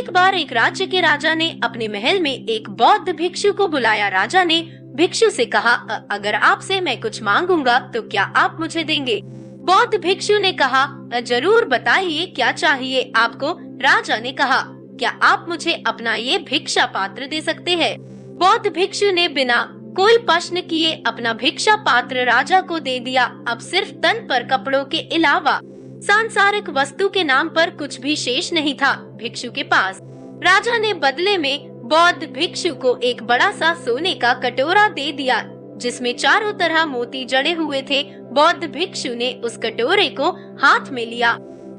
एक बार एक राज्य के राजा ने अपने महल में एक बौद्ध भिक्षु को बुलाया। राजा ने भिक्षु से कहा, अगर आपसे मैं कुछ मांगूंगा तो क्या आप मुझे देंगे? बौद्ध भिक्षु ने कहा, जरूर बताइए क्या चाहिए आपको। राजा ने कहा, क्या आप मुझे अपना ये भिक्षा पात्र दे सकते हैं? बौद्ध भिक्षु ने बिना कोई प्रश्न किए अपना भिक्षा पात्र राजा को दे दिया। अब सिर्फ तन पर कपड़ों के अलावा सांसारिक वस्तु के नाम पर कुछ भी शेष नहीं था भिक्षु के पास। राजा ने बदले में बौद्ध भिक्षु को एक बड़ा सा सोने का कटोरा दे दिया जिसमें चारों तरह मोती जड़े हुए थे। बौद्ध भिक्षु ने उस कटोरे को हाथ में लिया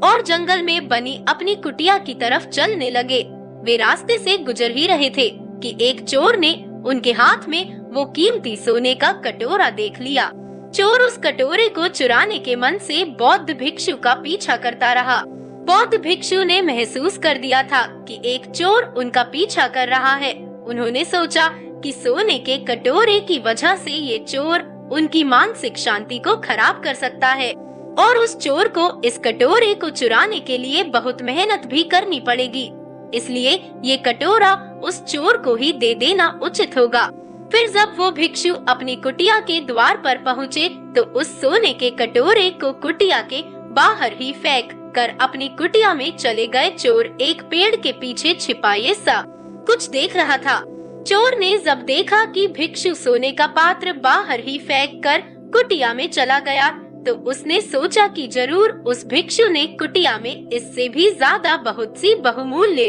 और जंगल में बनी अपनी कुटिया की तरफ चलने लगे। वे रास्ते से गुजर ही रहे थे कि एक चोर ने उनके हाथ में वो कीमती सोने का कटोरा देख लिया। चोर उस कटोरे को चुराने के मन से बौद्ध भिक्षु का पीछा करता रहा। बौद्ध भिक्षु ने महसूस कर दिया था कि एक चोर उनका पीछा कर रहा है। उन्होंने सोचा कि सोने के कटोरे की वजह से ये चोर उनकी मानसिक शांति को खराब कर सकता है और उस चोर को इस कटोरे को चुराने के लिए बहुत मेहनत भी करनी पड़ेगी। इसलिए ये कटोरा उस चोर को ही दे देना उचित होगा। फिर जब वो भिक्षु अपनी कुटिया के द्वार पर पहुँचे तो उस सोने के कटोरे को कुटिया के बाहर ही फेंक कर अपनी कुटिया में चले गए। चोर एक पेड़ के पीछे छिपाए सा कुछ देख रहा था। चोर ने जब देखा कि भिक्षु सोने का पात्र बाहर ही फेंक कर कुटिया में चला गया तो उसने सोचा कि जरूर उस भिक्षु ने कुटिया में इससे भी ज्यादा बहुत सी बहुमूल्य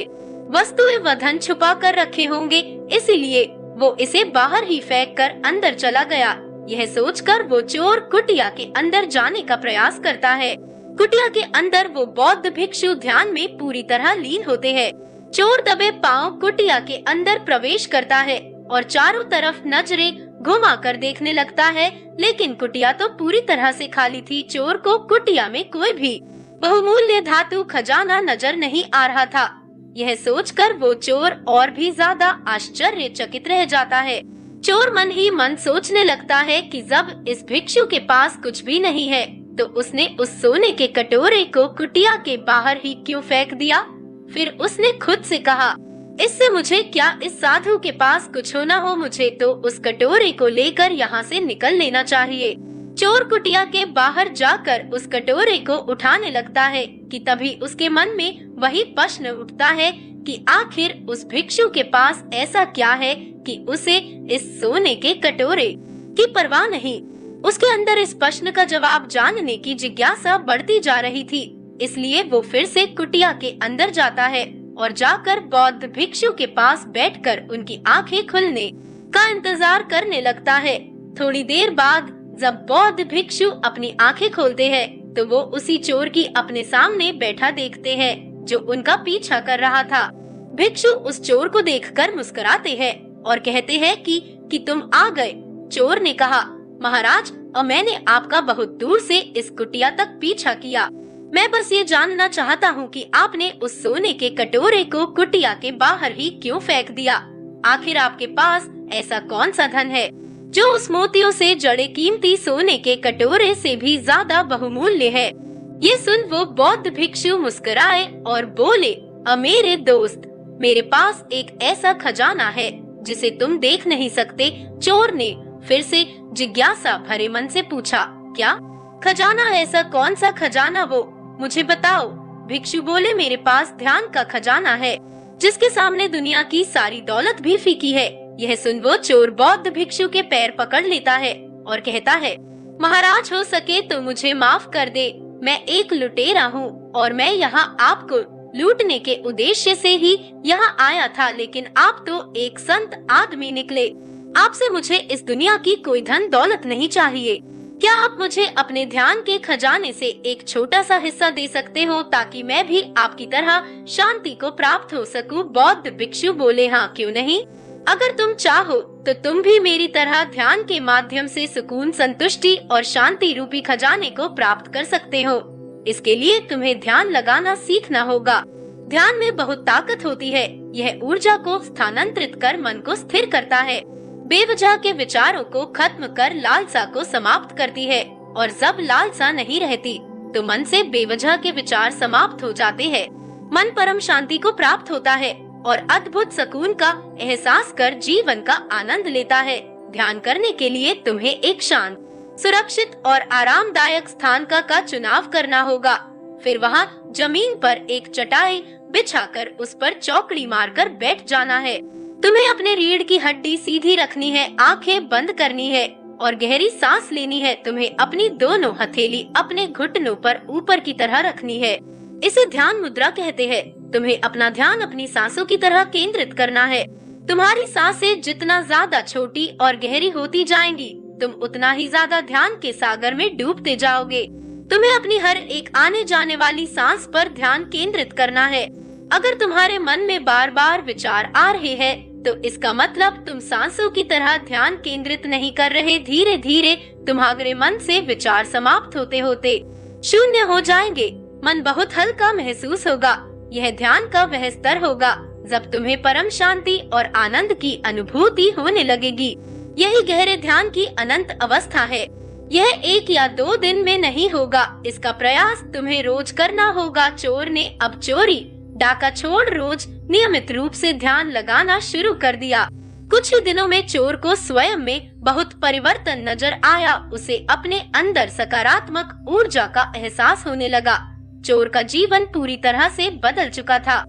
वस्तुएं व धन छुपा कर रखे होंगे, इसीलिए वो इसे बाहर ही फेंक कर अंदर चला गया। यह सोचकर वो चोर कुटिया के अंदर जाने का प्रयास करता है। कुटिया के अंदर वो बौद्ध भिक्षु ध्यान में पूरी तरह लीन होते हैं। चोर दबे पांव कुटिया के अंदर प्रवेश करता है और चारों तरफ नजरें घुमा कर देखने लगता है, लेकिन कुटिया तो पूरी तरह से खाली थी। चोर को कुटिया में कोई भी बहुमूल्य धातु खजाना नजर नहीं आ रहा था। यह सोचकर वो चोर और भी ज्यादा आश्चर्यचकित रह जाता है। चोर मन ही मन सोचने लगता है कि जब इस भिक्षु के पास कुछ भी नहीं है तो उसने उस सोने के कटोरे को कुटिया के बाहर ही क्यों फेंक दिया। फिर उसने खुद से कहा, इससे मुझे क्या, इस साधु के पास कुछ होना हो, मुझे तो उस कटोरे को लेकर यहाँ से निकल लेना चाहिए। चोर कुटिया के बाहर जाकर उस कटोरे को उठाने लगता है कि तभी उसके मन में वही प्रश्न उठता है कि आखिर उस भिक्षु के पास ऐसा क्या है कि उसे इस सोने के कटोरे की परवाह नहीं। उसके अंदर इस प्रश्न का जवाब जानने की जिज्ञासा बढ़ती जा रही थी। इसलिए वो फिर से कुटिया के अंदर जाता है और जाकर बौद्ध भिक्षु के पास बैठकर उनकी आंखें खुलने का इंतजार करने लगता है। थोड़ी देर बाद जब बौद्ध भिक्षु अपनी आंखें खोलते हैं तो वो उसी चोर की अपने सामने बैठा देखते हैं जो उनका पीछा कर रहा था। भिक्षु उस चोर को देखकर मुस्कुराते हैं और कहते हैं कि तुम आ गए। चोर ने कहा, महाराज, और मैंने आपका बहुत दूर से इस कुटिया तक पीछा किया। मैं बस ये जानना चाहता हूँ कि आपने उस सोने के कटोरे को कुटिया के बाहर ही क्यों फेंक दिया। आखिर आपके पास ऐसा कौन सा धन है जो उस मोतियों से जड़े कीमती सोने के कटोरे से भी ज्यादा बहुमूल्य है। ये सुन वो बौद्ध भिक्षु मुस्कुराए और बोले, मेरे दोस्त, मेरे पास एक ऐसा खजाना है जिसे तुम देख नहीं सकते। चोर ने फिर से जिज्ञासा भरे मन से पूछा, क्या खजाना? ऐसा कौन सा खजाना वो, मुझे बताओ। भिक्षु बोले, मेरे पास ध्यान का खजाना है जिसके सामने दुनिया की सारी दौलत भी फीकी है। यह सुन वो चोर बौद्ध भिक्षु के पैर पकड़ लेता है और कहता है, महाराज, हो सके तो मुझे माफ कर दे। मैं एक लुटेरा हूँ और मैं यहाँ आपको लूटने के उद्देश्य से ही यहाँ आया था, लेकिन आप तो एक संत आदमी निकले। आपसे मुझे इस दुनिया की कोई धन दौलत नहीं चाहिए। क्या आप मुझे अपने ध्यान के खजाने से एक छोटा सा हिस्सा दे सकते हो ताकि मैं भी आपकी तरह शांति को प्राप्त हो सकूं? बौद्ध भिक्षु बोले, हाँ, क्यों नहीं। अगर तुम चाहो तो तुम भी मेरी तरह ध्यान के माध्यम से सुकून, संतुष्टि और शांति रूपी खजाने को प्राप्त कर सकते हो। इसके लिए तुम्हें ध्यान लगाना सीखना होगा। ध्यान में बहुत ताकत होती है। यह ऊर्जा को स्थानांतरित कर मन को स्थिर करता है, बेवजह के विचारों को खत्म कर लालसा को समाप्त करती है, और जब लालसा नहीं रहती तो मन से बेवजह के विचार समाप्त हो जाते हैं। मन परम शांति को प्राप्त होता है और अद्भुत सुकून का एहसास कर जीवन का आनंद लेता है। ध्यान करने के लिए तुम्हें एक शांत, सुरक्षित और आरामदायक स्थान का चुनाव करना होगा। फिर वहाँ जमीन पर एक चटाई बिछाकर उस पर चौकड़ी मारकर बैठ जाना है। तुम्हें अपने रीढ़ की हड्डी सीधी रखनी है, आंखें बंद करनी है और गहरी सांस लेनी है। तुम्हें अपनी दोनों हथेली अपने घुटनों पर ऊपर की तरह रखनी है। इसे ध्यान मुद्रा कहते हैं। तुम्हें अपना ध्यान अपनी सांसों की तरह केंद्रित करना है। तुम्हारी सांसें जितना ज्यादा छोटी और गहरी होती जाएंगी, तुम उतना ही ज्यादा ध्यान के सागर में डूबते जाओगे। तुम्हें अपनी हर एक आने जाने वाली सांस पर ध्यान केंद्रित करना है। अगर तुम्हारे मन में बार बार विचार आ रहे हैं, तो इसका मतलब तुम सांसों की तरह ध्यान केंद्रित नहीं कर रहे। धीरे धीरे तुम्हारे मन से विचार समाप्त होते होते शून्य हो जाएंगे। मन बहुत हल्का महसूस होगा। यह ध्यान का वह स्तर होगा जब तुम्हें परम शांति और आनंद की अनुभूति होने लगेगी। यही गहरे ध्यान की अनंत अवस्था है। यह 1 या 2 दिन में नहीं होगा। इसका प्रयास तुम्हें रोज करना होगा। चोर ने अब चोरी, डाका छोड़ रोज नियमित रूप से ध्यान लगाना शुरू कर दिया। कुछ ही दिनों में चोर को स्वयं में बहुत परिवर्तन नजर आया। उसे अपने अंदर सकारात्मक ऊर्जा का एहसास होने लगा। चोर का जीवन पूरी तरह से बदल चुका था।